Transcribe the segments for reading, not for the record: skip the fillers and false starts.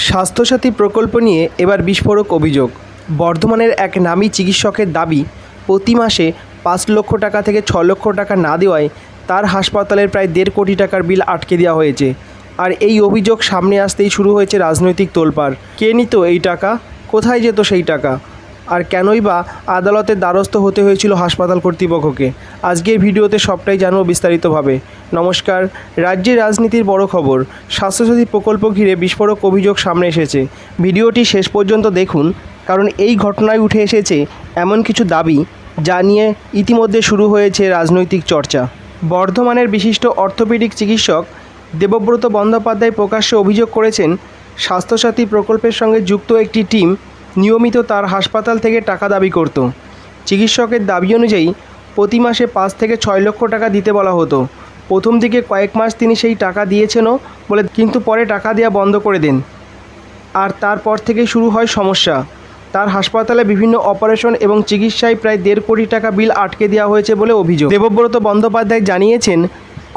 স্বাস্থ্যসাথী প্রকল্প নিয়ে এবার বিস্ফোরক অভিযোগ। বর্ধমানের এক নামী চিকিৎসকের দাবি, প্রতি মাসে ৫ লক্ষ টাকা থেকে ৬ লক্ষ টাকা না দেওয়ায় তার হাসপাতালের প্রায় ১.৫ কোটি টাকার বিল আটকে দেওয়া হয়েছে। আর এই অভিযোগ সামনে আসতেই শুরু হয়েছে রাজনৈতিক তোলপাড়। কে নিত এই টাকা, কোথায় যেত সেই টাকা, আর কেনই বা আদালতের দ্বারস্থ হতে হয়েছিল হাসপাতাল কর্তৃপক্ষকে? আজকের ভিডিওতে সবটাই জানবো বিস্তারিতভাবে। নমস্কার। রাজ্যের রাজনীতির বড় খবর, স্বাস্থ্যসাথী প্রকল্প ঘিরে বিস্ফোরক অভিযোগ সামনে এসেছে। ভিডিওটি শেষ পর্যন্ত দেখুন, কারণ এই ঘটনায় উঠে এসেছে এমন কিছু দাবি যা নিয়ে ইতিমধ্যে শুরু হয়েছে রাজনৈতিক চর্চা। বর্ধমানের বিশিষ্ট অর্থোপেডিক চিকিৎসক দেবব্রত বন্দ্যোপাধ্যায় প্রকাশ্যে অভিযোগ করেছেন, স্বাস্থ্যসাথী প্রকল্পের সঙ্গে যুক্ত একটি টিম নিয়মিত তার হাসপাতাল থেকে টাকা দাবি করত। চিকিৎসকের দাবি অনুযায়ী প্রতি মাসে ৫ থেকে ৬ লক্ষ টাকা দিতে বলা হতো। প্রথম দিকে কয়েক মাস তিনি সেই টাকা দিয়েছেনও বলে, কিন্তু পরে টাকা দেওয়া বন্ধ করে দেন। আর তারপর থেকেই শুরু হয় সমস্যা। তার হাসপাতালে বিভিন্ন অপারেশন এবং চিকিৎসায় প্রায় ১.৫ কোটি টাকা বিল আটকে দেওয়া হয়েছে বলে অভিযোগ। দেবব্রত বন্দ্যোপাধ্যায় জানিয়েছেন,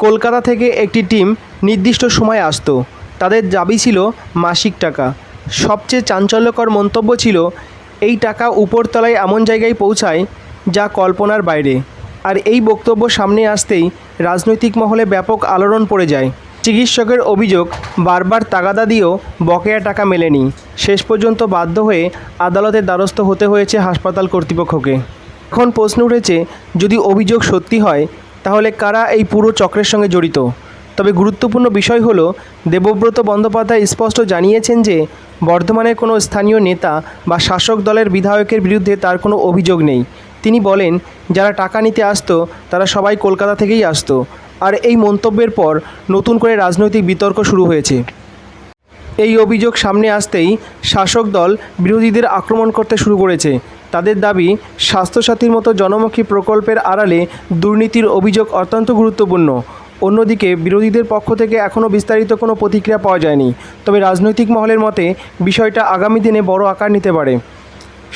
কলকাতা থেকে একটি টিম নির্দিষ্ট সময় আসতো। তাদের দাবি ছিল মাসিক টাকা। সবচেয়ে চাঞ্চল্যকর মন্তব্য ছিল, এই টাকা উপরতলায় এমন জায়গায় পৌঁছায় যা কল্পনার বাইরে। আর এই বক্তব্য সামনে আসতেই রাজনৈতিক মহলে ব্যাপক আলোড়ন পড়ে যায়। চিকিৎসকের অভিযোগ, বারবার তাগাদা দিয়েও বকেয়া টাকা মেলেনি। শেষ পর্যন্ত বাধ্য হয়ে আদালতের দ্বারস্থ হতে হয়েছে হাসপাতাল কর্তৃপক্ষকে। এখন প্রশ্ন উঠেছে, যদি অভিযোগ সত্যি হয় তাহলে কারা এই পুরো চক্রের সঙ্গে জড়িত? তবে গুরুত্বপূর্ণ বিষয় হলো, দেবব্রত বন্দ্যোপাধ্যায় স্পষ্ট জানিয়েছেন যে বর্ধমানের কোনো স্থানীয় নেতা বা শাসক দলের বিধায়কের বিরুদ্ধে তার কোনো অভিযোগ নেই। তিনি বলেন, যারা টাকা নিতে আসতো তারা সবাই কলকাতা থেকেই আসতো। আর এই মন্তব্যের পর নতুন করে রাজনৈতিক বিতর্ক শুরু হয়েছে। এই অভিযোগ সামনে আসতেই শাসক দল বিরোধীদের আক্রমণ করতে শুরু করেছে। তাদের দাবি, স্বাস্থ্যসাথীর মতো জনমুখী প্রকল্পের আড়ালে দুর্নীতির অভিযোগ অত্যন্ত গুরুত্বপূর্ণ। অন্যদিকে বিরোধীদের পক্ষ থেকে এখনও বিস্তারিত কোনো প্রতিক্রিয়া পাওয়া যায়নি। তবে রাজনৈতিক মহলের মতে বিষয়টা আগামী দিনে বড় আকার নিতে পারে।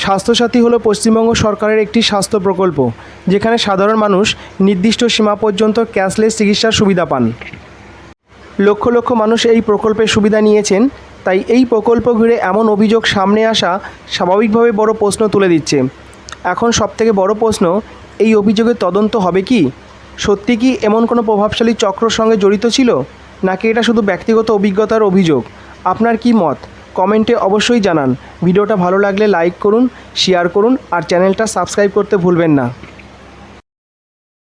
স্বাস্থ্যসাথী হলো পশ্চিমবঙ্গ সরকারের একটি স্বাস্থ্য প্রকল্প, যেখানে সাধারণ মানুষ নির্দিষ্ট সীমা পর্যন্ত ক্যাশলেস চিকিৎসার সুবিধা পান। লক্ষ লক্ষ মানুষ এই প্রকল্পের সুবিধা নিয়েছেন। তাই এই প্রকল্প ঘিরে এমন অভিযোগ সামনে আসা স্বাভাবিকভাবে বড় প্রশ্ন তুলে দিচ্ছে। এখন সবথেকে বড় প্রশ্ন, এই অভিযোগের তদন্ত হবে কি? সত্যি কি এমন কোনো প্রভাবশালী চক্রর সঙ্গে জড়িত ছিল, নাকি এটা শুধু ব্যক্তিগত অভিজ্ঞতার অভিযোগ? আপনার কি মত? কমেন্টে অবশ্যই জানান। ভিডিওটা ভালো লাগলে লাইক করুন, শেয়ার করুন আর চ্যানেলটা সাবস্ক্রাইব করতে ভুলবেন না।